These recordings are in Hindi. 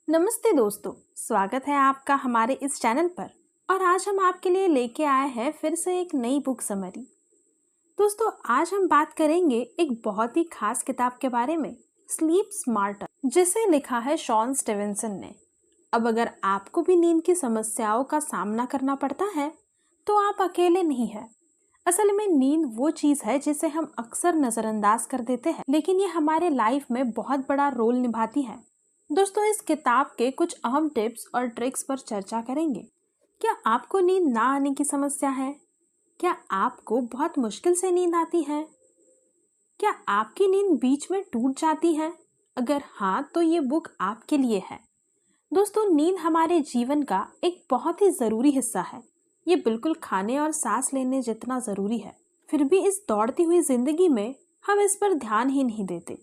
नमस्ते दोस्तों, स्वागत है आपका हमारे इस चैनल पर। और आज हम आपके लिए लेके आए हैं फिर से एक नई बुक समरी। दोस्तों, आज हम बात करेंगे एक बहुत ही खास किताब के बारे में, स्लीप स्मार्टर, जिसे लिखा है शॉन स्टीवेंसन ने। अब अगर आपको भी नींद की समस्याओं का सामना करना पड़ता है तो आप अकेले नहीं हैं। असल में नींद वो चीज है जिसे हम अक्सर नजरअंदाज कर देते हैं, लेकिन ये हमारे लाइफ में बहुत बड़ा रोल निभाती है। दोस्तों, इस किताब के कुछ अहम टिप्स और ट्रिक्स पर चर्चा करेंगे। क्या आपको नींद ना आने की समस्या है? क्या आपको बहुत मुश्किल से नींद आती है? क्या आपकी नींद बीच में टूट जाती है? अगर हाँ, तो ये बुक आपके लिए है। दोस्तों, नींद हमारे जीवन का एक बहुत ही जरूरी हिस्सा है। ये बिल्कुल खाने और सांस लेने जितना जरूरी है। फिर भी इस दौड़ती हुई जिंदगी में हम इस पर ध्यान ही नहीं देते।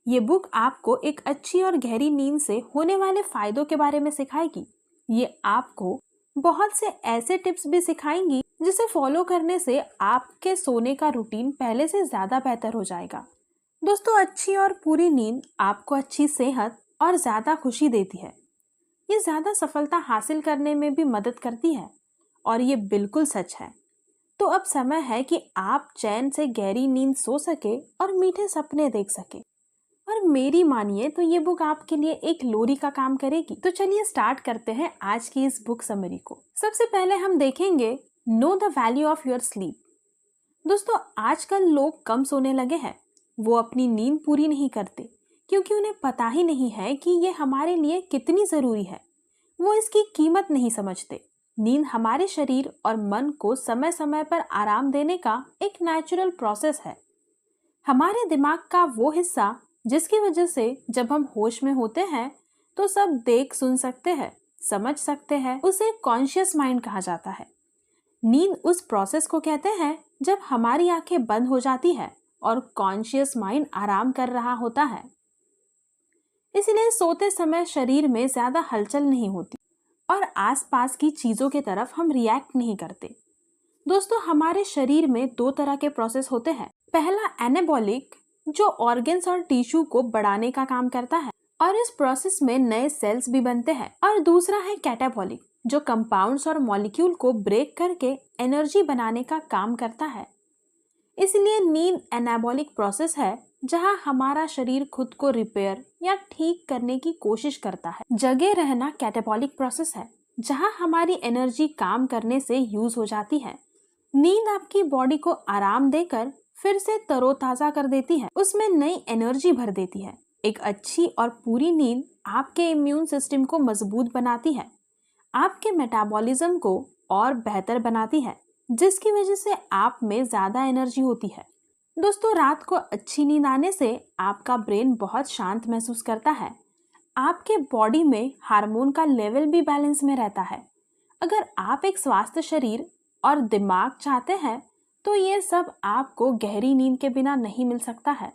ये बुक आपको एक अच्छी और गहरी नींद से होने वाले फायदों के बारे में सिखाएगी। ये आपको बहुत से ऐसे टिप्स भी सिखाएंगी जिसे फॉलो करने से आपके सोने का रूटीन पहले से ज्यादा बेहतर हो जाएगा। दोस्तों, अच्छी और पूरी नींद आपको अच्छी सेहत और ज्यादा खुशी देती है। ये ज्यादा सफलता हासिल करने में भी मदद करती है और ये बिल्कुल सच है। तो अब समय है कि आप चैन से गहरी नींद सो सके और मीठे सपने देख सके। और मेरी मानिए तो ये बुक आपके लिए एक लोरी का काम करेगी। तो चलिए स्टार्ट करते हैं आज की इस बुक समरी को। सबसे पहले हम देखेंगे know the value of your sleep. दोस्तों, आजकल लोग कम सोने लगे हैं। वो अपनी नींद पूरी नहीं करते क्योंकि उन्हें पता ही नहीं है कि ये हमारे लिए कितनी जरूरी है। वो इसकी कीमत नहीं समझते। नींद हमारे शरीर और मन को समय समय पर आराम देने का एक नेचुरल प्रोसेस है। हमारे दिमाग का वो हिस्सा जिसकी वजह से जब हम होश में होते हैं तो सब देख सुन सकते हैं, समझ सकते हैं, उसे कॉन्शियस माइंड कहा जाता है। नींद उस प्रोसेस को कहते हैं जब हमारी आंखें बंद हो जाती है और कॉन्शियस माइंड आराम कर रहा होता है। इसलिए सोते समय शरीर में ज्यादा हलचल नहीं होती और आसपास की चीजों की तरफ हम रिएक्ट नहीं करते। दोस्तों, हमारे शरीर में दो तरह के प्रोसेस होते हैं। पहला एनाबॉलिक, जो ऑर्गन्स और टिश्यू को बढ़ाने का काम करता है और इस प्रोसेस में नए सेल्स भी बनते हैं। और दूसरा है कैटाबॉलिक, जो कंपाउंड्स और मॉलिक्यूल को ब्रेक करके एनर्जी बनाने का काम करता है। इसलिए नींद एनाबॉलिक प्रोसेस है जहां हमारा शरीर खुद को रिपेयर या ठीक करने की कोशिश करता है। जगे रहना कैटाबॉलिक प्रोसेस है जहां हमारी एनर्जी काम करने से यूज हो जाती है। नींद आपकी बॉडी को आराम देकर फिर से तरोताजा कर देती है, उसमें नई एनर्जी भर देती है। एक अच्छी और पूरी नींद आपके इम्यून सिस्टम को मजबूत बनाती है, आपके मेटाबॉलिज्म को और बेहतर बनाती है, जिसकी वजह से आप में ज्यादा एनर्जी होती है। दोस्तों, रात को अच्छी नींद आने से आपका ब्रेन बहुत शांत महसूस करता है। आपके बॉडी में हार्मोन का लेवल भी बैलेंस में रहता है। अगर आप एक स्वस्थ शरीर और दिमाग चाहते हैं तो ये सब आपको गहरी नींद के बिना नहीं मिल सकता है।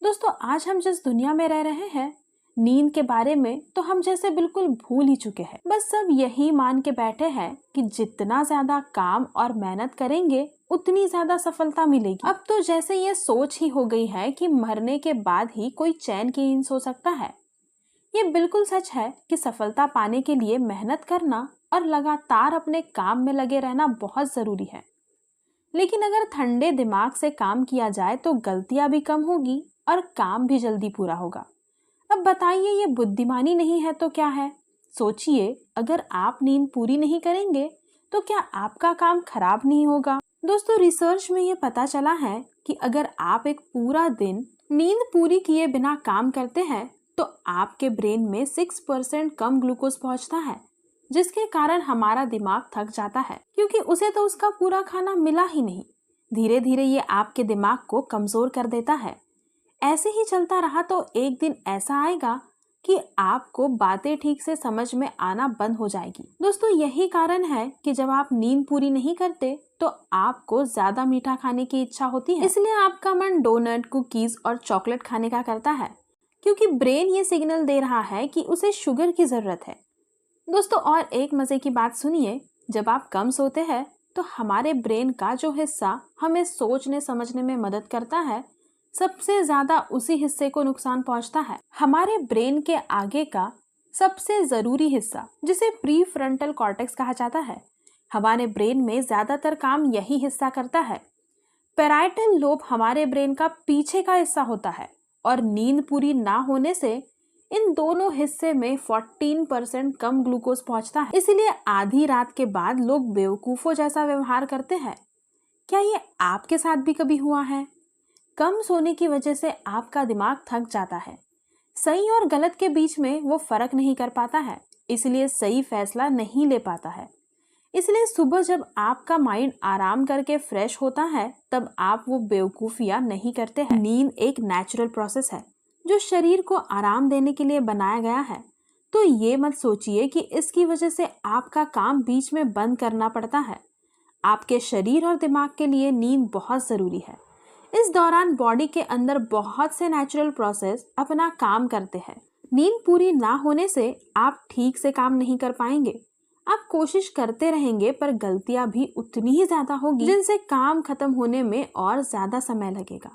दोस्तों, आज हम जिस दुनिया में रह रहे हैं, नींद के बारे में तो हम जैसे बिल्कुल भूल ही चुके हैं। बस सब यही मान के बैठे हैं कि जितना ज्यादा काम और मेहनत करेंगे उतनी ज्यादा सफलता मिलेगी। अब तो जैसे ये सोच ही हो गई है कि मरने के बाद ही कोई चैन की नींद सो सकता है। ये बिल्कुल सच है कि सफलता पाने के लिए मेहनत करना और लगातार अपने काम में लगे रहना बहुत जरूरी है। लेकिन अगर ठंडे दिमाग से काम किया जाए तो गलतियां भी कम होगी और काम भी जल्दी पूरा होगा। अब बताइए, ये बुद्धिमानी नहीं है तो क्या है? सोचिए, अगर आप नींद पूरी नहीं करेंगे तो क्या आपका काम खराब नहीं होगा? दोस्तों, रिसर्च में ये पता चला है कि अगर आप एक पूरा दिन नींद पूरी किए बिना काम करते हैं तो आपके ब्रेन में 6% कम ग्लूकोज पहुंचता है, जिसके कारण हमारा दिमाग थक जाता है क्योंकि उसे तो उसका पूरा खाना मिला ही नहीं। धीरे धीरे ये आपके दिमाग को कमजोर कर देता है। ऐसे ही चलता रहा तो एक दिन ऐसा आएगा कि आपको बातें ठीक से समझ में आना बंद हो जाएगी। दोस्तों, यही कारण है कि जब आप नींद पूरी नहीं करते तो आपको ज्यादा मीठा खाने की इच्छा होती है। इसलिए आपका मन डोनट, कुकीज और चॉकलेट खाने का करता है। क्योंकि ब्रेन ये सिग्नल दे रहा है कि उसे शुगर की ज़रूरत है। दोस्तों और एक मज़े की बात सुनिए, जब आप कम सोते हैं तो हमारे ब्रेन का जो हिस्सा हमें सोचने समझने में मदद करता है, सबसे ज़्यादा उसी हिस्से को नुकसान पहुंचता है। हमारे ब्रेन के आगे का सबसे ज़रूरी हिस्सा, जिसे प्री फ्रंटल कॉर्टेक्स कहा जाता है, हमारे ब्रेन में ज़्यादातर काम यही हिस्सा करता है। पैराइटल लोब हमारे ब्रेन का पीछे का हिस्सा होता है और नींद पूरी ना होने से इन दोनों हिस्से में 14% कम ग्लूकोज पहुंचता है। इसलिए आधी रात के बाद लोग बेवकूफों जैसा व्यवहार करते हैं। क्या ये आपके साथ भी कभी हुआ है? कम सोने की वजह से आपका दिमाग थक जाता है, सही और गलत के बीच में वो फर्क नहीं कर पाता है, इसलिए सही फैसला नहीं ले पाता है। इसलिए सुबह जब आपका माइंड आराम करके फ्रेश होता है, तब आप वो बेवकूफियां नहीं करते हैं। नींद एक नेचुरल प्रोसेस है जो शरीर को आराम देने के लिए बनाया गया है। तो ये मत सोचिए कि इसकी वजह से आपका काम बीच में बंद करना पड़ता है। आपके शरीर और दिमाग के लिए नींद बहुत ज़रूरी है। इस दौरान बॉडी के अंदर बहुत से नेचुरल प्रोसेस अपना काम करते हैं। नींद पूरी ना होने से आप ठीक से काम नहीं कर पाएंगे। आप कोशिश करते रहेंगे पर गलतियां भी उतनी ही ज़्यादा होगी, जिनसे काम खत्म होने में और ज़्यादा समय लगेगा।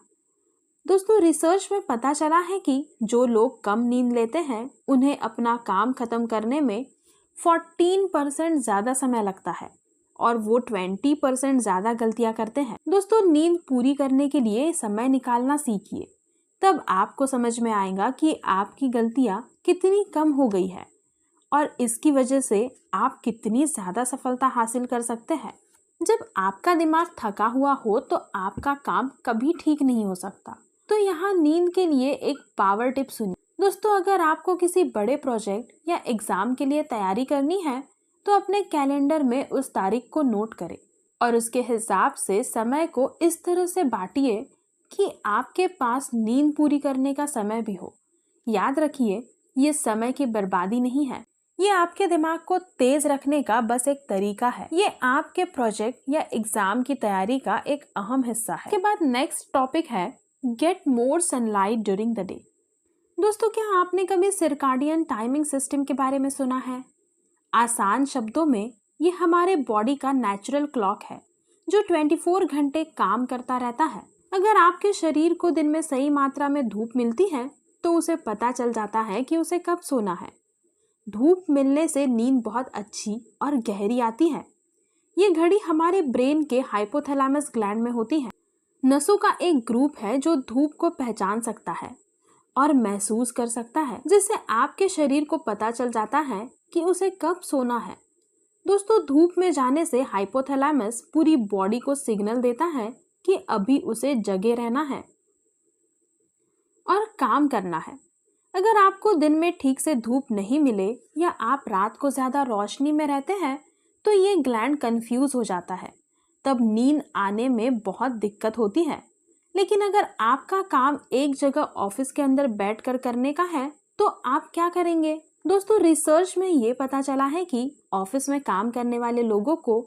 दोस्तों रिसर्च में पता चला है कि जो लोग कम नींद लेते हैं उन्हें अपना काम खत्म करने में 14% ज़्यादा समय लगता है और वो 20% ज़्यादा गलतियां करते हैं। दोस्तों नींद पूरी करने के लिए समय निकालना सीखिए, तब आपको समझ में आएगा कि आपकी गलतियां कितनी कम हो गई है और इसकी वजह से आप कितनी ज़्यादा सफलता हासिल कर सकते हैं। जब आपका दिमाग थका हुआ हो तो आपका काम कभी ठीक नहीं हो सकता। तो यहाँ नींद के लिए एक पावर टिप सुनिए। दोस्तों अगर आपको किसी बड़े प्रोजेक्ट या एग्जाम के लिए तैयारी करनी है तो अपने कैलेंडर में उस तारीख को नोट करें और उसके हिसाब से समय को इस तरह से बांटिए कि आपके पास नींद पूरी करने का समय भी हो। याद रखिए, ये समय की बर्बादी नहीं है, ये आपके दिमाग को तेज रखने का बस एक तरीका है। ये आपके प्रोजेक्ट या एग्जाम की तैयारी का एक अहम हिस्सा है। इसके बाद नेक्स्ट टॉपिक है get more sunlight during the day. दोस्तों क्या आपने कभी सर्काडियन टाइमिंग सिस्टम के बारे में सुना है? आसान शब्दों में ये हमारे बॉडी का नेचुरल क्लॉक है जो 24 घंटे काम करता रहता है। अगर आपके शरीर को दिन में सही मात्रा में धूप मिलती है तो उसे पता चल जाता है कि उसे कब सोना है। धूप मिलने से नींद बहुत अच्छी और गहरी आती है। ये घड़ी हमारे ब्रेन के हाइपोथैलेमस ग्लैंड में होती है। नसों का एक ग्रुप है जो धूप को पहचान सकता है और महसूस कर सकता है, जिससे आपके शरीर को पता चल जाता है कि उसे कब सोना है। दोस्तों धूप में जाने से हाइपोथैलेमस पूरी बॉडी को सिग्नल देता है कि अभी उसे जगे रहना है और काम करना है। अगर आपको दिन में ठीक से धूप नहीं मिले या आप रात को ज़्यादा रोशनी में रहते हैं तो ये ग्लैंड कंफ्यूज हो जाता है, तब नींद आने में बहुत दिक्कत होती है। लेकिन अगर आपका काम एक जगह ऑफिस के अंदर बैठकर करने का है तो आप क्या करेंगे? दोस्तों रिसर्च में ये पता चला है कि ऑफिस में काम करने वाले लोगों को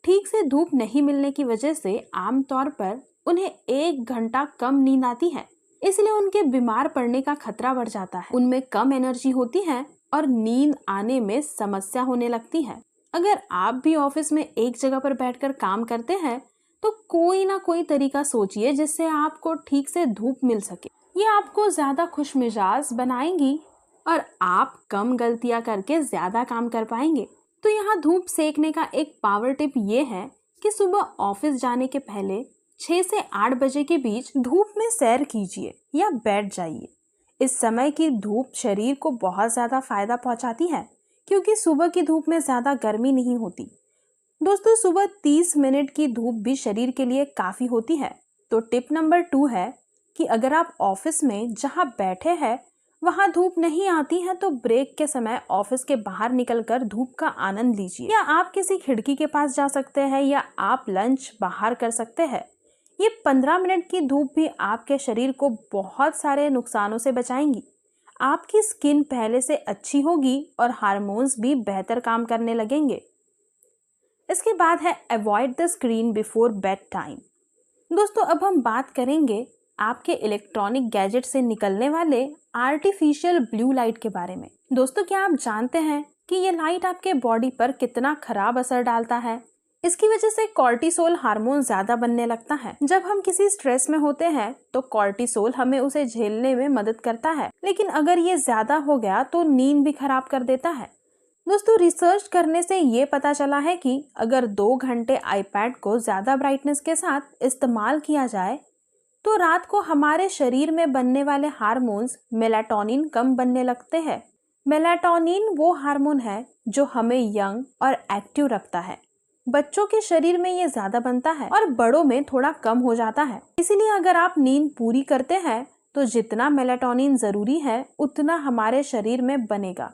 ठीक से धूप नहीं मिलने की वजह से आमतौर पर उन्हें 1 घंटा कम नींद आती है। इसलिए उनके बीमार पड़ने का खतरा बढ़ जाता है। उनमें कम एनर्जी होती है और नींद आने में समस्या होने लगती है। अगर आप भी ऑफिस में एक जगह पर बैठकर काम करते हैं तो कोई ना कोई तरीका सोचिए जिससे आपको ठीक से धूप मिल सके। ये आपको ज्यादा खुशमिजाज बनाएंगी और आप कम गलतियां करके ज्यादा काम कर पाएंगे। तो यहाँ धूप सेकने का एक पावर टिप ये है कि सुबह ऑफिस जाने के पहले 6 से 8 बजे के बीच धूप में सैर कीजिए या बैठ जाइए। इस समय की धूप शरीर को बहुत ज़्यादा फायदा पहुंचाती है क्योंकि सुबह की धूप में ज़्यादा गर्मी नहीं होती। दोस्तों सुबह 30 मिनट की धूप भी शरीर के लिए काफ़ी होती है। तो टिप नंबर 2 है कि अगर आप ऑफिस में जहां बैठे हैं वहां धूप नहीं आती है तो ब्रेक के समय ऑफिस के बाहर निकलकर धूप का आनंद लीजिए। या आप किसी खिड़की के पास जा सकते हैं या आप लंच बाहर कर सकते हैं। ये 15 मिनट की धूप भी आपके शरीर को बहुत सारे नुकसानों से बचाएंगी। आपकी स्किन पहले से अच्छी होगी और हार्मोन्स भी बेहतर काम करने लगेंगे। इसके बाद है avoid the screen before bed time. दोस्तों अब हम बात करेंगे आपके इलेक्ट्रॉनिक गैजेट से निकलने वाले आर्टिफिशियल ब्लू लाइट के बारे में। दोस्तों, क्या आप जानते हैं कि ये लाइट आपके बॉडी पर कितना खराब असर डालता है? इसकी वजह से कॉर्टिसोल हार्मोन ज्यादा बनने लगता है। जब हम किसी स्ट्रेस में होते हैं तो कॉर्टिसोल हमें उसे झेलने में मदद करता है, लेकिन अगर ये ज्यादा हो गया तो नींद भी खराब कर देता है। दोस्तों, रिसर्च करने से ये पता चला है कि अगर 2 घंटे आईपैड को ज्यादा ब्राइटनेस के साथ इस्तेमाल किया जाए तो रात को हमारे शरीर में बनने वाले हार्मोन्स मेलाटोनिन कम बनने लगते हैं। मेलाटोनिन वो हार्मोन है जो हमें यंग और एक्टिव रखता है। बच्चों के शरीर में ये ज्यादा बनता है और बड़ों में थोड़ा कम हो जाता है। इसीलिए अगर आप नींद पूरी करते हैं तो जितना मेलाटोनिन जरूरी है उतना हमारे शरीर में बनेगा,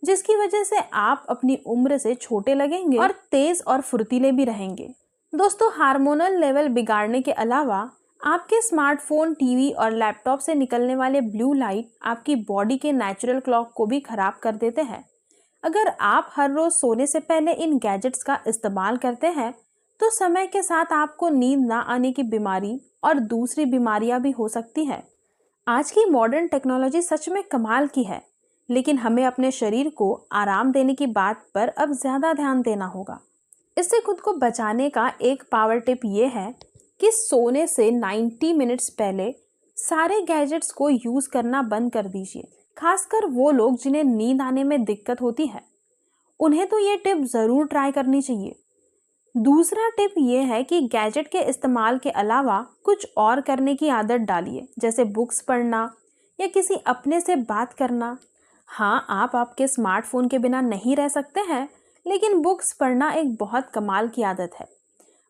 जिसकी वजह से आप अपनी उम्र से छोटे लगेंगे और तेज और फुर्तीले भी रहेंगे। दोस्तों, हार्मोनल लेवल बिगाड़ने के अलावा आपके स्मार्टफोन, टीवी और लैपटॉप से निकलने वाले ब्लू लाइट आपकी बॉडी के नेचुरल क्लॉक को भी खराब कर देते हैं। अगर आप हर रोज सोने से पहले इन गैजेट्स का इस्तेमाल करते हैं तो समय के साथ आपको नींद ना आने की बीमारी और दूसरी बीमारियां भी हो सकती है। आज की मॉडर्न टेक्नोलॉजी सच में कमाल की है, लेकिन हमें अपने शरीर को आराम देने की बात पर अब ज्यादा ध्यान देना होगा। इससे खुद को बचाने का एक पावर टिप ये है कि सोने से 90 मिनट्स पहले सारे गैजेट्स को यूज करना बंद कर दीजिए। खासकर वो लोग जिन्हें नींद आने में दिक्कत होती है, उन्हें तो ये टिप जरूर ट्राई करनी चाहिए। दूसरा टिप ये है कि गैजेट के इस्तेमाल के अलावा कुछ और करने की आदत डालिए, जैसे बुक्स पढ़ना या किसी अपने से बात करना। हाँ, आप आपके स्मार्टफोन के बिना नहीं रह सकते हैं, लेकिन बुक्स पढ़ना एक बहुत कमाल की आदत है।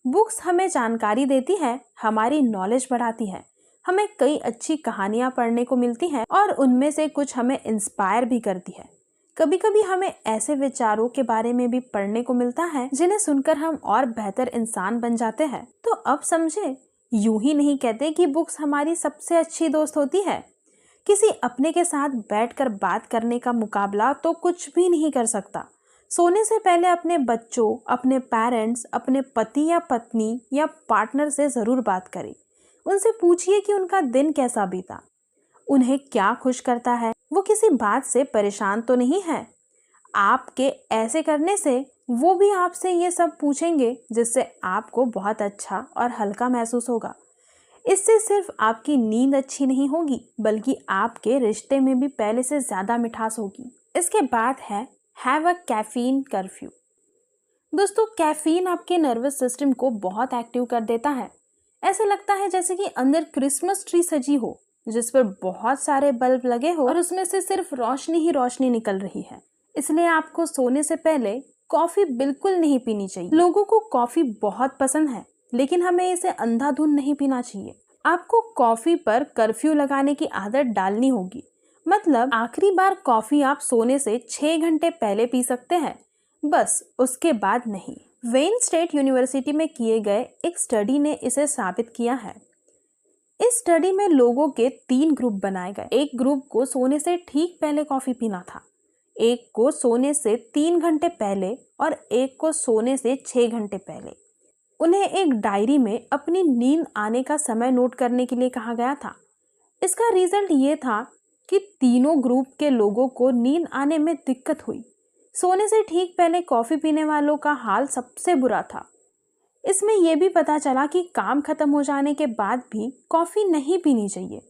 बुक्स हमें जानकारी देती है, हमारी नॉलेज बढ़ाती है, हमें कई अच्छी कहानियां पढ़ने को मिलती हैं और उनमें से कुछ हमें इंस्पायर भी करती है। कभी कभी हमें ऐसे विचारों के बारे में भी पढ़ने को मिलता है जिन्हें सुनकर हम और बेहतर इंसान बन जाते हैं। तो अब समझे, यूं ही नहीं कहते कि बुक्स हमारी सबसे अच्छी दोस्त होती है। किसी अपने के साथ बैठकर बात करने का मुकाबला तो कुछ भी नहीं कर सकता। सोने से पहले अपने बच्चों, अपने पेरेंट्स, अपने पति या पत्नी या पार्टनर से जरूर बात करें। उनसे पूछिए कि उनका दिन कैसा बीता, उन्हें क्या खुश करता है, वो किसी बात से परेशान तो नहीं है। आपके ऐसे करने से वो भी आपसे ये सब पूछेंगे, जिससे आपको बहुत अच्छा और हल्का महसूस होगा। इससे सिर्फ आपकी नींद अच्छी नहीं होगी, बल्कि आपके रिश्ते में भी पहले से ज्यादा मिठास होगी। इसके बाद है हैव अ कैफीन कर्फ्यू। दोस्तों, कैफीन आपके नर्वस सिस्टम को बहुत एक्टिव कर देता है। ऐसे लगता है जैसे कि अंदर क्रिसमस ट्री सजी हो, जिस पर बहुत सारे बल्ब लगे हो और उसमें से सिर्फ रोशनी ही रोशनी निकल रही है। इसलिए आपको सोने से पहले कॉफी बिल्कुल नहीं पीनी चाहिए। लोगों को कॉफी बहुत पसंद है, लेकिन हमें इसे अंधाधुंध नहीं पीना चाहिए। आपको कॉफी पर कर्फ्यू लगाने की आदत डालनी होगी। मतलब आखिरी बार कॉफी आप सोने से 6 घंटे पहले पी सकते हैं, बस उसके बाद नहीं। वेन स्टेट यूनिवर्सिटी में किए गए एक स्टडी ने इसे साबित किया है। इस स्टडी में लोगों के 3 ग्रुप बनाए गए। एक ग्रुप को सोने से ठीक पहले कॉफी पीना था, एक को सोने से 3 घंटे पहले और एक को सोने से 6 घंटे पहले। उन्हें एक डायरी में अपनी नींद आने का समय नोट करने के लिए कहा गया था। इसका रिजल्ट ये था कि तीनों ग्रुप के लोगों को नींद आने में दिक्कत हुई। सोने से ठीक पहले कॉफी पीने वालों का हाल सबसे बुरा था। इसमें यह भी पता चला कि काम खत्म हो जाने के बाद भी कॉफी नहीं पीनी चाहिए।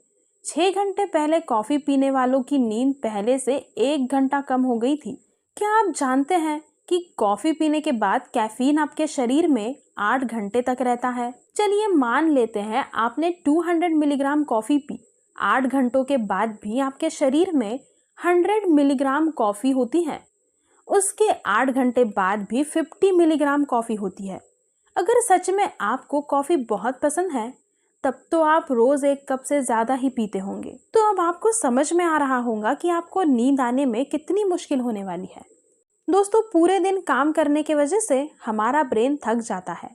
6 घंटे पहले कॉफी पीने वालों की नींद पहले से 1 घंटा कम हो गई थी। क्या आप जानते हैं कि कॉफी पीने के बाद कैफीन आपके शरीर में 8 घंटे तक रहता है? चलिए मान लेते हैं आपने 200 मिलीग्राम कॉफी पी। 8 घंटों के बाद भी आपके शरीर में 100 मिलीग्राम कॉफी होती है। उसके 8 घंटे बाद भी 50 मिलीग्राम कॉफी होती है। अगर सच में आपको कॉफी बहुत पसंद है, तब तो आप रोज 1 कप से ज्यादा ही पीते होंगे। तो अब आपको समझ में आ रहा होगा कि आपको नींद आने में कितनी मुश्किल होने वाली है। दोस्तों, पूरे दिन काम करने की वजह से हमारा ब्रेन थक जाता है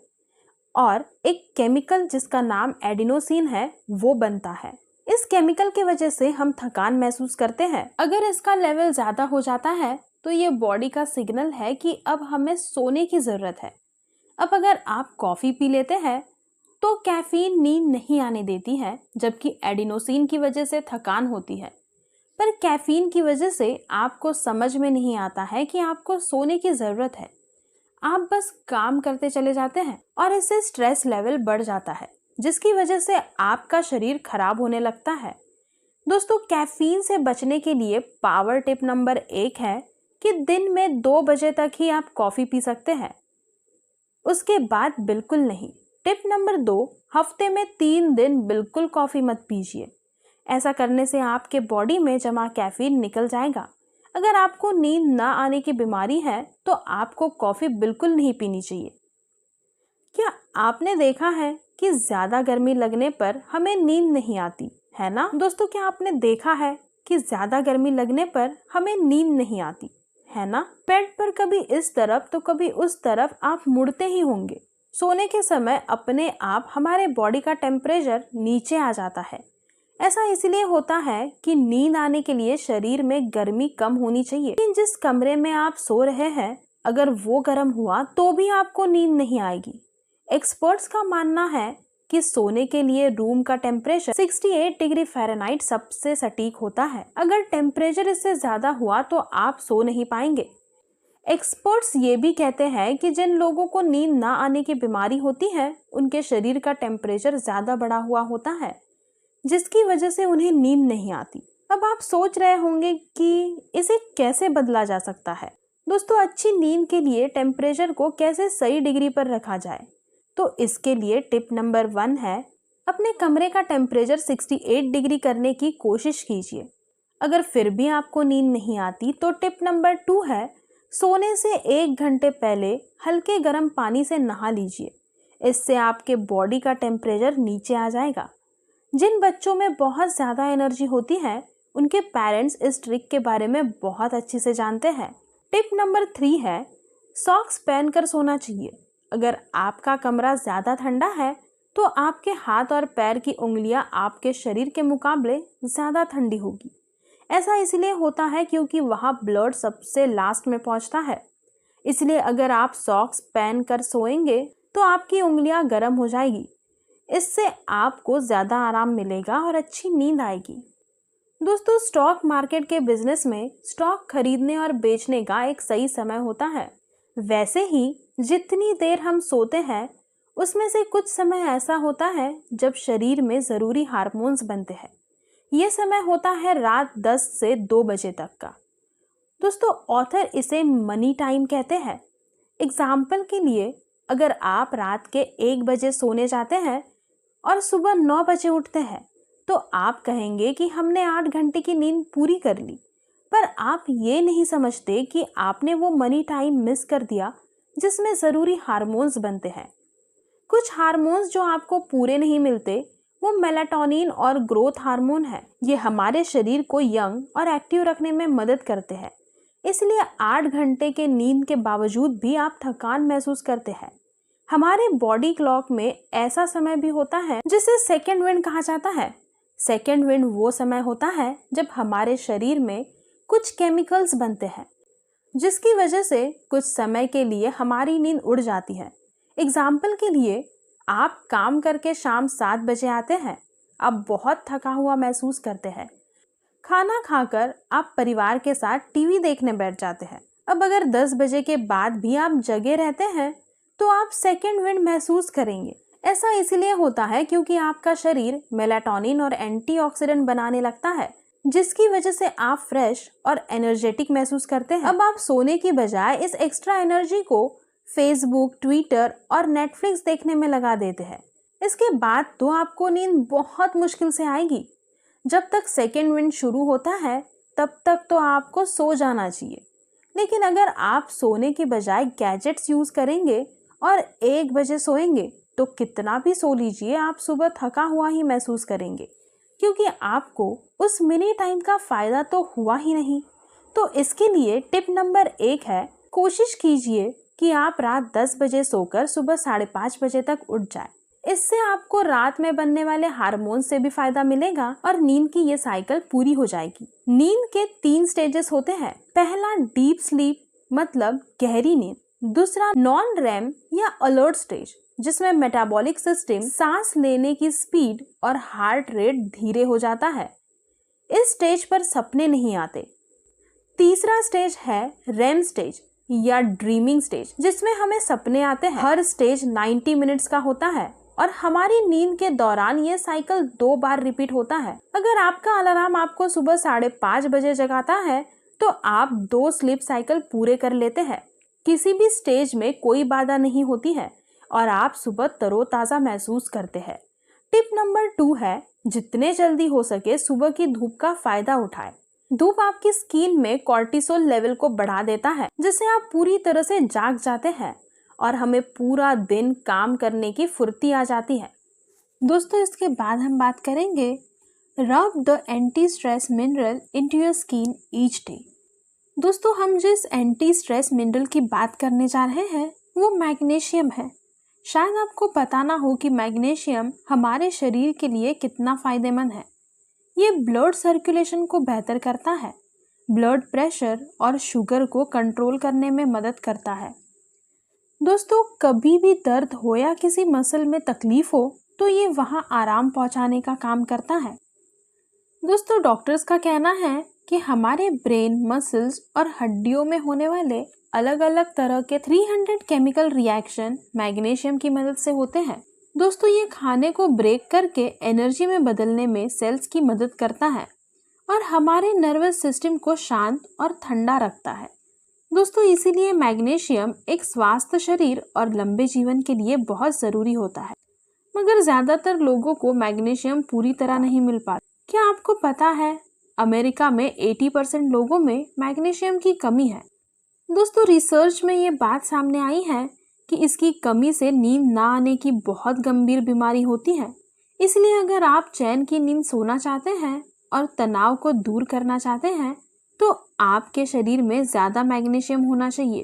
और एक केमिकल जिसका नाम एडिनोसिन है वो बनता है। इस केमिकल की वजह से हम थकान महसूस करते हैं। अगर इसका लेवल ज्यादा हो जाता है तो ये बॉडी का सिग्नल है कि अब हमें सोने की जरूरत है। अब अगर आप कॉफी पी लेते हैं तो कैफीन नींद नहीं आने देती है, जबकि एडिनोसिन की वजह से थकान होती है। पर कैफीन की वजह से आपको समझ में नहीं आता है कि आपको सोने की जरूरत है। आप बस काम करते चले जाते हैं और इससे स्ट्रेस लेवल बढ़ जाता है, जिसकी वजह से आपका शरीर खराब होने लगता है। दोस्तों, कैफीन से बचने के लिए पावर टिप नंबर 1 है कि दिन में 2 बजे तक ही आप कॉफी पी सकते हैं, उसके बाद बिल्कुल नहीं। टिप नंबर 2, हफ्ते में 3 दिन बिल्कुल कॉफी मत पीजिए। ऐसा करने से आपके बॉडी में जमा कैफीन निकल जाएगा। अगर आपको नींद ना आने की बीमारी है तो आपको कॉफी बिल्कुल नहीं पीनी चाहिए। क्या आपने देखा है कि ज्यादा गर्मी लगने पर हमें नींद नहीं आती है ना? दोस्तों, क्या आपने देखा है कि ज्यादा गर्मी लगने पर हमें नींद नहीं आती है ना? बेड पर कभी इस तरफ तो कभी उस तरफ आप मुड़ते ही होंगे। सोने के समय अपने आप हमारे बॉडी का टेम्परेचर नीचे आ जाता है। ऐसा इसलिए होता है कि नींद आने के लिए शरीर में गर्मी कम होनी चाहिए। लेकिन जिस कमरे में आप सो रहे हैं, अगर वो गर्म हुआ तो भी आपको नींद नहीं आएगी। एक्सपर्ट्स का मानना है कि सोने के लिए रूम का टेम्परेचर 68 डिग्री फ़ारेनहाइट सबसे सटीक होता है। अगर टेम्परेचर इससे ज्यादा हुआ तो आप सो नहीं पाएंगे। एक्सपर्ट्स ये भी कहते हैं कि जिन लोगों को नींद ना आने की बीमारी होती है, उनके शरीर का टेम्परेचर ज्यादा बढ़ा हुआ होता है, जिसकी वजह से उन्हें नींद नहीं आती। अब आप सोच रहे होंगे कि इसे कैसे बदला जा सकता है। दोस्तों, अच्छी नींद के लिए टेम्परेचर को कैसे सही डिग्री पर रखा जाए, तो इसके लिए टिप नंबर 1 है, अपने कमरे का टेम्परेचर 68 डिग्री करने की कोशिश कीजिए। अगर फिर भी आपको नींद नहीं आती तो टिप नंबर 2 है, सोने से 1 घंटे पहले हल्के गर्म पानी से नहा लीजिए। इससे आपके बॉडी का टेम्परेचर नीचे आ जाएगा। जिन बच्चों में बहुत ज़्यादा एनर्जी होती है, उनके पेरेंट्स इस ट्रिक के बारे में बहुत अच्छे से जानते हैं। टिप नंबर 3 है, सॉक्स पहनकर सोना चाहिए। अगर आपका कमरा ज़्यादा ठंडा है तो आपके हाथ और पैर की उंगलियां आपके शरीर के मुकाबले ज़्यादा ठंडी होगी। ऐसा इसलिए होता है क्योंकि वहाँ ब्लड सबसे लास्ट में पहुँचता है। इसलिए अगर आप सॉक्स पहनकर सोएंगे तो आपकी उंगलियां गर्म हो जाएगी। इससे आपको ज़्यादा आराम मिलेगा और अच्छी नींद आएगी। दोस्तों, स्टॉक मार्केट के बिजनेस में स्टॉक खरीदने और बेचने का एक सही समय होता है। वैसे ही जितनी देर हम सोते हैं, उसमें से कुछ समय ऐसा होता है जब शरीर में ज़रूरी हार्मोन्स बनते हैं। ये समय होता है रात 10 से 2 बजे तक का। दोस्तों, ऑथर इसे मनी टाइम कहते हैं। एग्जाम्पल के लिए, अगर आप रात के 1 बजे सोने जाते हैं और सुबह 9 बजे उठते हैं, तो आप कहेंगे कि हमने 8 घंटे की नींद पूरी कर ली। पर आप ये नहीं समझते कि आपने वो मनी टाइम मिस कर दिया जिसमें ज़रूरी हार्मोन्स बनते हैं। कुछ हार्मोन्स जो आपको पूरे नहीं मिलते, वो मेलाटोनिन और ग्रोथ हार्मोन है। ये हमारे शरीर को यंग और एक्टिव रखने में मदद करते हैं। इसलिए 8 घंटे के नींद के बावजूद भी आप थकान महसूस करते हैं। हमारे बॉडी क्लॉक में ऐसा समय भी होता है जिसे सेकेंड विंड कहा जाता है। सेकेंड विंड वो समय होता है जब हमारे शरीर में कुछ केमिकल्स बनते हैं, जिसकी वजह से कुछ समय के लिए हमारी नींद उड़ जाती है। एग्जाम्पल के लिए, आप काम करके शाम 7 बजे आते हैं, आप बहुत थका हुआ महसूस करते हैं। खाना खाकर आप परिवार के साथ टीवी देखने बैठ जाते हैं। अब अगर 10 बजे के बाद भी आप जगे रहते हैं तो आप सेकेंड विंड महसूस करेंगे। ऐसा इसलिए होता है क्योंकि आपका शरीर मेलाटोनिन और एंटीऑक्सीडेंट बनाने लगता है, जिसकी वजह से आप फ्रेश और एनर्जेटिक महसूस करते हैं। अब आप सोने की बजाय इस एक्स्ट्रा एनर्जी को फेसबुक, ट्विटर और नेटफ्लिक्स देखने में लगा देते हैं। इसके बाद तो आपको नींद बहुत मुश्किल से आएगी। जब तक सेकेंड विंड शुरू होता है तब तक तो आपको सो जाना चाहिए। लेकिन अगर आप सोने की बजाय गैजेट्स यूज करेंगे और 1 बजे सोएंगे तो कितना भी सो लीजिए, आप सुबह थका हुआ ही महसूस करेंगे, क्योंकि आपको उस मिनी टाइम का फायदा तो हुआ ही नहीं। तो इसके लिए टिप नंबर 1 है, कोशिश कीजिए कि आप रात 10 बजे सोकर सुबह 5:30 बजे तक उठ जाए। इससे आपको रात में बनने वाले हार्मोन से भी फायदा मिलेगा और नींद की ये साइकिल पूरी हो जाएगी। नींद के 3 स्टेजेस होते हैं। पहला डीप स्लीप मतलब गहरी नींद, दूसरा नॉन रेम या अलर्ट स्टेज जिसमें मेटाबॉलिक सिस्टम, सांस लेने की स्पीड और हार्ट रेट धीरे हो जाता है। इस स्टेज पर सपने नहीं आते। तीसरा स्टेज है रेम स्टेज या ड्रीमिंग स्टेज, जिसमें हमें सपने आते हैं। हर स्टेज 90 मिनट्स का होता है और हमारी नींद के दौरान ये साइकिल 2 बार रिपीट होता है। अगर आपका अलार्म आपको सुबह 5:30 बजे जगाता है तो आप 2 स्लीप साइकिल पूरे कर लेते हैं। किसी भी स्टेज में कोई बाधा नहीं होती है और आप सुबह तरोताजा महसूस करते हैं। टिप नंबर 2 है, जितने जल्दी हो सके सुबह की धूप का फायदा उठाएं। धूप आपकी स्किन में कॉर्टिसोल लेवल को बढ़ा देता है, जिससे आप पूरी तरह से जाग जाते हैं और हमें पूरा दिन काम करने की फुर्ती आ जाती है। दोस्तों, इसके बाद हम बात करेंगे रब the anti stress mineral into your skin each day. दोस्तों, हम जिस एंटी स्ट्रेस मिनरल की बात करने जा रहे हैं वो मैग्नीशियम है। शायद आपको पता ना हो कि मैग्नीशियम हमारे शरीर के लिए कितना फायदेमंद है। ये ब्लड सर्कुलेशन को बेहतर करता है, ब्लड प्रेशर और शुगर को कंट्रोल करने में मदद करता है। दोस्तों, कभी भी दर्द हो या किसी मसल में तकलीफ हो तो ये वहां आराम पहुंचाने का काम करता है। दोस्तों, डॉक्टर्स का कहना है कि हमारे ब्रेन, मसल्स और हड्डियों में होने वाले अलग अलग तरह के 300 केमिकल रिएक्शन मैग्नीशियम की मदद से होते हैं। दोस्तों, ये खाने को ब्रेक करके एनर्जी में बदलने में सेल्स की मदद करता है और हमारे नर्वस सिस्टम को शांत और ठंडा रखता है। दोस्तों, इसीलिए मैग्नीशियम एक स्वस्थ शरीर और लंबे जीवन के लिए बहुत ज़रूरी होता है। मगर ज़्यादातर लोगों को मैग्नीशियम पूरी तरह नहीं मिल पाता। क्या आपको पता है अमेरिका में 80% लोगों में मैग्नीशियम की कमी है। दोस्तों, रिसर्च में ये बात सामने आई है कि इसकी कमी से नींद ना आने की बहुत गंभीर बीमारी होती है। इसलिए अगर आप चैन की नींद सोना चाहते हैं और तनाव को दूर करना चाहते हैं तो आपके शरीर में ज़्यादा मैग्नीशियम होना चाहिए।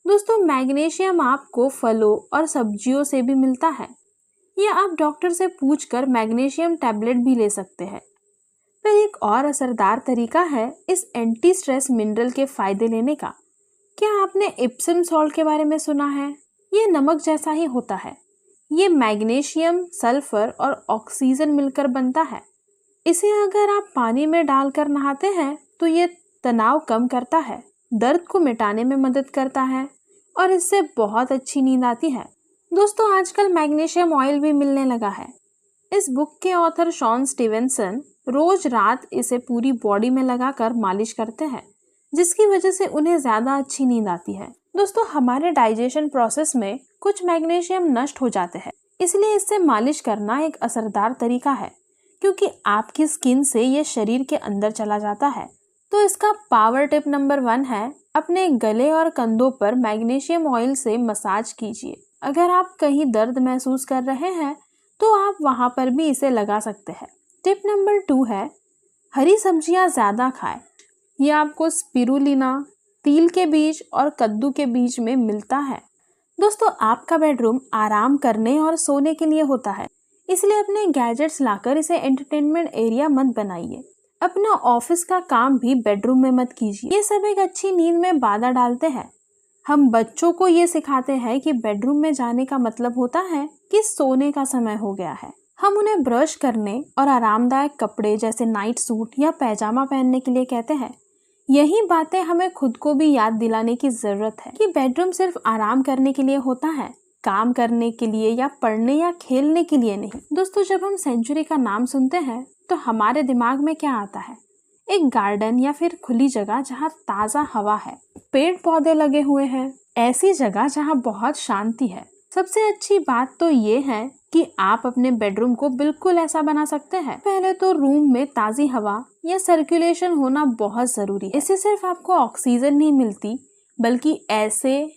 दोस्तों, मैग्नीशियम आपको फलों और सब्जियों से भी मिलता है या आप डॉक्टर से पूछकर मैग्नीशियम टैबलेट भी ले सकते हैं। पर एक और असरदार तरीका है इस एंटी स्ट्रेस मिनरल के फायदे लेने का। क्या आपने इप्सम सॉल्ट के बारे में सुना है? ये नमक जैसा ही होता है। ये मैग्नीशियम, सल्फर और ऑक्सीजन मिलकर बनता है। इसे अगर आप पानी में डालकर नहाते हैं तो ये तनाव कम करता है, दर्द को मिटाने में मदद करता है और इससे बहुत अच्छी नींद आती है। दोस्तों, आजकल मैग्नीशियम ऑयल भी मिलने लगा है। इस बुक के ऑथर शॉन स्टीवेंसन रोज रात इसे पूरी बॉडी में लगाकर मालिश करते हैं, जिसकी वजह से उन्हें ज़्यादा अच्छी नींद आती है। दोस्तों, हमारे डाइजेशन प्रोसेस में कुछ मैग्नीशियम नष्ट हो जाते हैं, इसलिए इससे मालिश करना एक असरदार तरीका है क्योंकि आपकी स्किन से ये शरीर के अंदर चला जाता है। तो इसका पावर टिप नंबर 1 है, अपने गले और कंधों पर मैग्नीशियम ऑयल से मसाज कीजिए। अगर आप कहीं दर्द महसूस कर रहे हैं तो आप वहां पर भी इसे लगा सकते हैं। टिप नंबर 2 है, हरी सब्जियां ज़्यादा खाएं। ये आपको स्पिरुलिना, तिल के बीज और कद्दू के बीज में मिलता है। दोस्तों, आपका बेडरूम आराम करने और सोने के लिए होता है, इसलिए अपने गैजेट्स लाकर इसे एंटरटेनमेंट एरिया मत बनाइए। अपना ऑफिस का काम भी बेडरूम में मत कीजिए। ये सब एक अच्छी नींद में बाधा डालते हैं। हम बच्चों को ये सिखाते हैं कि बेडरूम में जाने का मतलब होता है कि सोने का समय हो गया है। हम उन्हें ब्रश करने और आरामदायक कपड़े जैसे नाइट सूट या पैजामा पहनने के लिए कहते हैं। यही बातें हमें खुद को भी याद दिलाने की जरूरत है कि बेडरूम सिर्फ आराम करने के लिए होता है, काम करने के लिए या पढ़ने या खेलने के लिए नहीं। दोस्तों, जब हम सेंचुरी का नाम सुनते हैं तो हमारे दिमाग में क्या आता है? एक गार्डन या फिर खुली जगह जहाँ ताज़ा हवा है, पेड़ पौधे लगे हुए हैं, ऐसी जगह जहाँ बहुत शांति है। सबसे अच्छी बात तो ये है कि आप अपने बेडरूम को बिल्कुल ऐसा बना सकते हैं। पहले तो रूम में ताज़ी हवा या सर्कुलेशन होना बहुत ज़रूरी है। इससे सिर्फ आपको ऑक्सीजन नहीं मिलती बल्कि ऐसे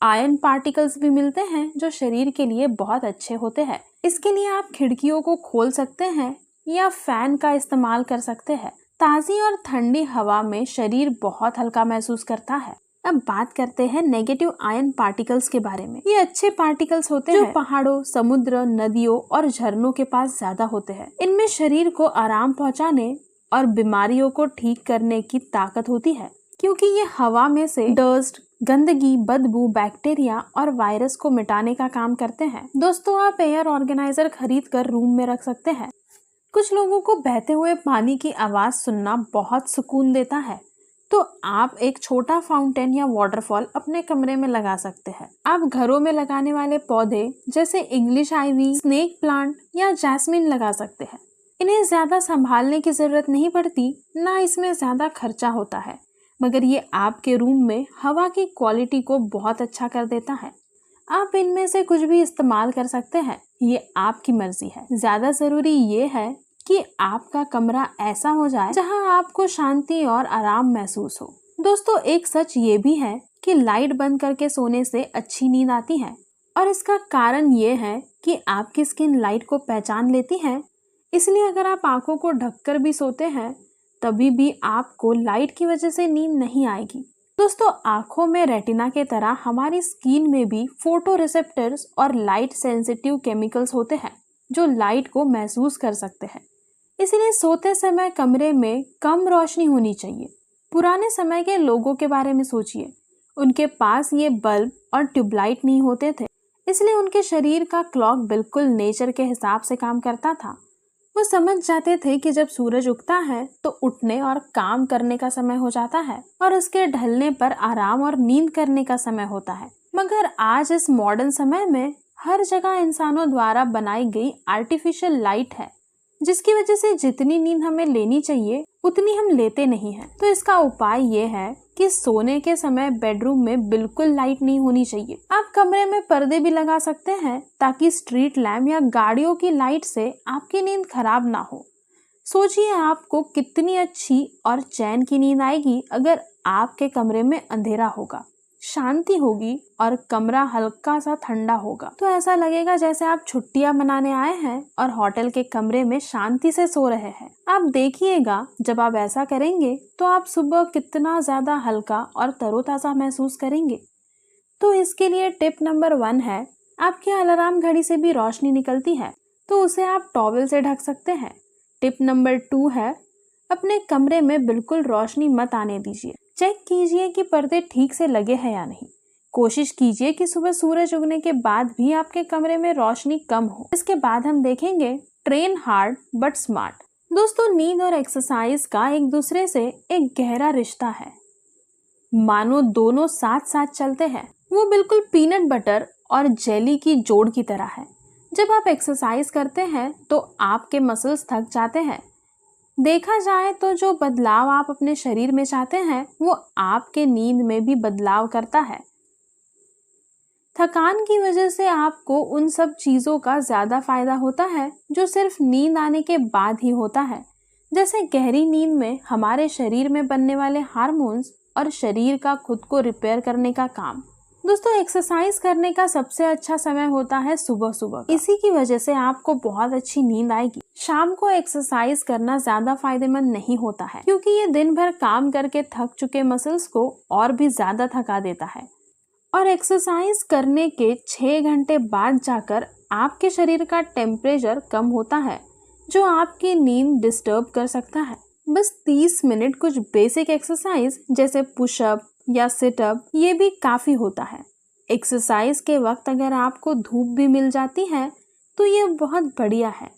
आयन पार्टिकल्स भी मिलते हैं जो शरीर के लिए बहुत अच्छे होते हैं। इसके लिए आप खिड़कियों को खोल सकते हैं या फैन का इस्तेमाल कर सकते हैं। ताज़ी और ठंडी हवा में शरीर बहुत हल्का महसूस करता है। अब बात करते हैं नेगेटिव आयन पार्टिकल्स के बारे में। ये अच्छे पार्टिकल्स होते हैं जो पहाड़ों, समुद्र, नदियों और झरनों के पास ज्यादा होते हैं। इनमें शरीर को आराम पहुंचाने और बीमारियों को ठीक करने की ताकत होती है क्योंकि ये हवा में से डस्ट, गंदगी, बदबू, बैक्टीरिया और वायरस को मिटाने का काम करते हैं। दोस्तों, आप एयर ऑर्गेनाइजर खरीद कर रूम में रख सकते हैं। कुछ लोगों को बहते हुए पानी की आवाज सुनना बहुत सुकून देता है, तो आप एक छोटा फाउंटेन या वाटरफॉल अपने कमरे में लगा सकते हैं। आप घरों में लगाने वाले पौधे जैसे इंग्लिश आइवी, स्नेक प्लांट या जैस्मिन लगा सकते हैं। इन्हें ज्यादा संभालने की जरूरत नहीं पड़ती, ना इसमें ज्यादा खर्चा होता है, मगर ये आपके रूम में हवा की क्वालिटी को बहुत अच्छा कर देता है। आप इनमें से कुछ भी इस्तेमाल कर सकते हैं, ये आपकी मर्जी है। ज्यादा जरूरी ये है कि आपका कमरा ऐसा हो जाए जहां आपको शांति और आराम महसूस हो। दोस्तों, एक सच ये भी है कि लाइट बंद करके सोने से अच्छी नींद आती है, और इसका कारण ये है कि आपकी स्किन लाइट को पहचान लेती है। इसलिए अगर आप आंखों को ढककर भी सोते हैं, तभी भी आपको लाइट की वजह से नींद नहीं आएगी। दोस्तों, आंखों में रेटिना के तरह हमारी स्किन में भी फोटो रिसेप्टर्स और लाइट सेंसिटिव केमिकल्स होते हैं, जो लाइट को महसूस कर सकते हैं। इसलिए सोते समय कमरे में कम रोशनी होनी चाहिए। पुराने समय के लोगों के बारे में सोचिए, उनके पास ये बल्ब और ट्यूबलाइट नहीं होते थे, इसलिए उनके शरीर का क्लॉक बिल्कुल नेचर के हिसाब से काम करता था। वो समझ जाते थे कि जब सूरज उगता है तो उठने और काम करने का समय हो जाता है, और उसके ढलने पर आराम और नींद करने का समय होता है। मगर आज इस मॉडर्न समय में हर जगह इंसानों द्वारा बनाई गई आर्टिफिशियल लाइट है, जिसकी वजह से जितनी नींद हमें लेनी चाहिए उतनी हम लेते नहीं हैं। तो इसका उपाय ये है कि सोने के समय बेडरूम में बिल्कुल लाइट नहीं होनी चाहिए। आप कमरे में पर्दे भी लगा सकते हैं, ताकि स्ट्रीट लैम्प या गाड़ियों की लाइट से आपकी नींद खराब ना हो। सोचिए आपको कितनी अच्छी और चैन की नींद आएगी अगर आपके कमरे में अंधेरा होगा, शांति होगी और कमरा हल्का सा ठंडा होगा। तो ऐसा लगेगा जैसे आप छुट्टियां मनाने आए हैं और होटल के कमरे में शांति से सो रहे हैं। आप देखिएगा, जब आप ऐसा करेंगे तो आप सुबह कितना ज्यादा हल्का और तरोताजा महसूस करेंगे। तो इसके लिए टिप नंबर 1 है, आपकी अलार्म घड़ी से भी रोशनी निकलती है, तो उसे आप टॉवल से ढक सकते हैं। टिप नंबर 2 है, अपने कमरे में बिल्कुल रोशनी मत आने दीजिए। चेक कीजिए कि पर्दे ठीक से लगे हैं या नहीं। कोशिश कीजिए कि सुबह सूरज उगने के बाद भी आपके कमरे में रोशनी कम हो। इसके बाद हम देखेंगे ट्रेन हार्ड बट स्मार्ट। दोस्तों, नींद और एक्सरसाइज का एक दूसरे से एक गहरा रिश्ता है, मानो दोनों साथ साथ चलते हैं। वो बिल्कुल पीनट बटर और जेली की जोड़ की तरह है। जब आप एक्सरसाइज करते हैं तो आपके मसल्स थक जाते हैं। देखा जाए तो जो बदलाव आप अपने शरीर में चाहते हैं, वो आपके नींद में भी बदलाव करता है। थकान की वजह से आपको उन सब चीजों का ज्यादा फायदा होता है जो सिर्फ नींद आने के बाद ही होता है, जैसे गहरी नींद में हमारे शरीर में बनने वाले हार्मोन्स और शरीर का खुद को रिपेयर करने का काम। दोस्तों, एक्सरसाइज करने का सबसे अच्छा समय होता है सुबह सुबह। इसी की वजह से आपको बहुत अच्छी नींद आएगी। शाम को एक्सरसाइज करना ज्यादा फायदेमंद नहीं होता है, क्योंकि ये दिन भर काम करके थक चुके मसल्स को और भी ज्यादा थका देता है, और एक्सरसाइज करने के 6 घंटे बाद जाकर आपके शरीर का टेम्परेचर कम होता है, जो आपकी नींद डिस्टर्ब कर सकता है। बस 30 मिनट कुछ बेसिक एक्सरसाइज जैसे पुशअप या सिटअप, ये भी काफी होता है। एक्सरसाइज के वक्त अगर आपको धूप भी मिल जाती है तो ये बहुत बढ़िया है।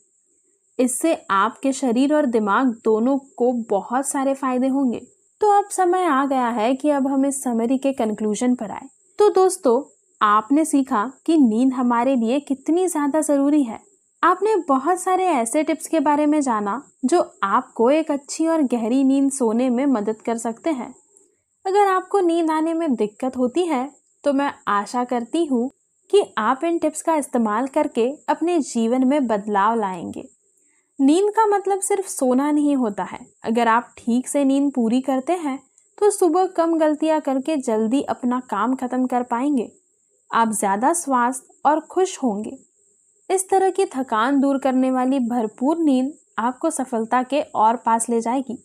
इससे आपके शरीर और दिमाग दोनों को बहुत सारे फायदे होंगे। तो अब समय आ गया है कि अब हम इस समरी के कंक्लूजन पर आए। तो दोस्तों, आपने सीखा कि नींद हमारे लिए कितनी ज्यादा जरूरी है। आपने बहुत सारे ऐसे टिप्स के बारे में जाना जो आपको एक अच्छी और गहरी नींद सोने में मदद कर सकते हैं। अगर आपको नींद आने में दिक्कत होती है तो मैं आशा करती हूँ कि आप इन टिप्स का इस्तेमाल करके अपने जीवन में बदलाव लाएंगे। नींद का मतलब सिर्फ सोना नहीं होता है। अगर आप ठीक से नींद पूरी करते हैं तो सुबह कम गलतियां करके जल्दी अपना काम खत्म कर पाएंगे। आप ज्यादा स्वस्थ और खुश होंगे। इस तरह की थकान दूर करने वाली भरपूर नींद आपको सफलता के और पास ले जाएगी।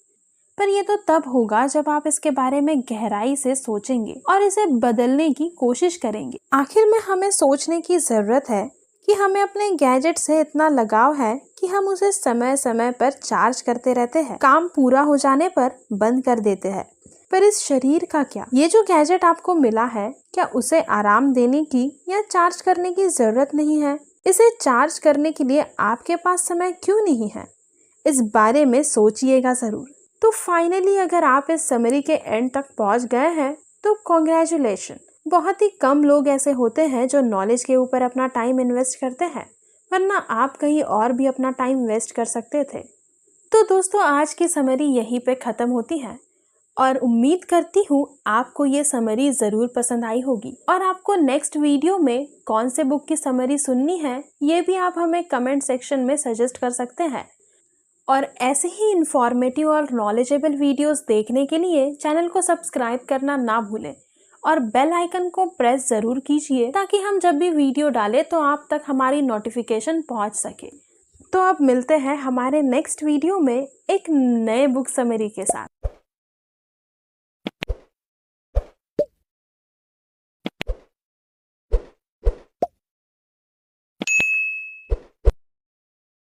पर ये तो तब होगा जब आप इसके बारे में गहराई से सोचेंगे और इसे बदलने की कोशिश करेंगे। आखिर में हमें सोचने की जरूरत है कि हमें अपने गैजेट से इतना लगाव है कि हम उसे समय समय पर चार्ज करते रहते हैं, काम पूरा हो जाने पर बंद कर देते हैं, पर इस शरीर का क्या? ये जो गैजेट आपको मिला है, क्या उसे आराम देने की या चार्ज करने की जरूरत नहीं है? इसे चार्ज करने के लिए आपके पास समय क्यों नहीं है? इस बारे में सोचिएगा जरूर। तो फाइनली अगर आप इस समरी के एंड तक पहुंच गए हैं तो कॉन्ग्रेचुलेशन। बहुत ही कम लोग ऐसे होते हैं जो नॉलेज के ऊपर अपना टाइम इन्वेस्ट करते हैं, वरना आप कहीं और भी अपना टाइम वेस्ट कर सकते थे। तो दोस्तों, आज की समरी यहीं पे ख़त्म होती है और उम्मीद करती हूँ आपको ये समरी ज़रूर पसंद आई होगी। और आपको नेक्स्ट वीडियो में कौन से बुक की समरी सुननी है ये भी आप हमें कमेंट सेक्शन में सजेस्ट कर सकते हैं। और ऐसे ही इंफॉर्मेटिव और नॉलेजेबल वीडियोस देखने के लिए चैनल को सब्सक्राइब करना ना भूलें और बेल आइकन को प्रेस ज़रूर कीजिए ताकि हम जब भी वीडियो डालें तो आप तक हमारी नोटिफिकेशन पहुंच सके। तो अब मिलते हैं हमारे नेक्स्ट वीडियो में एक नए बुक समरी के साथ।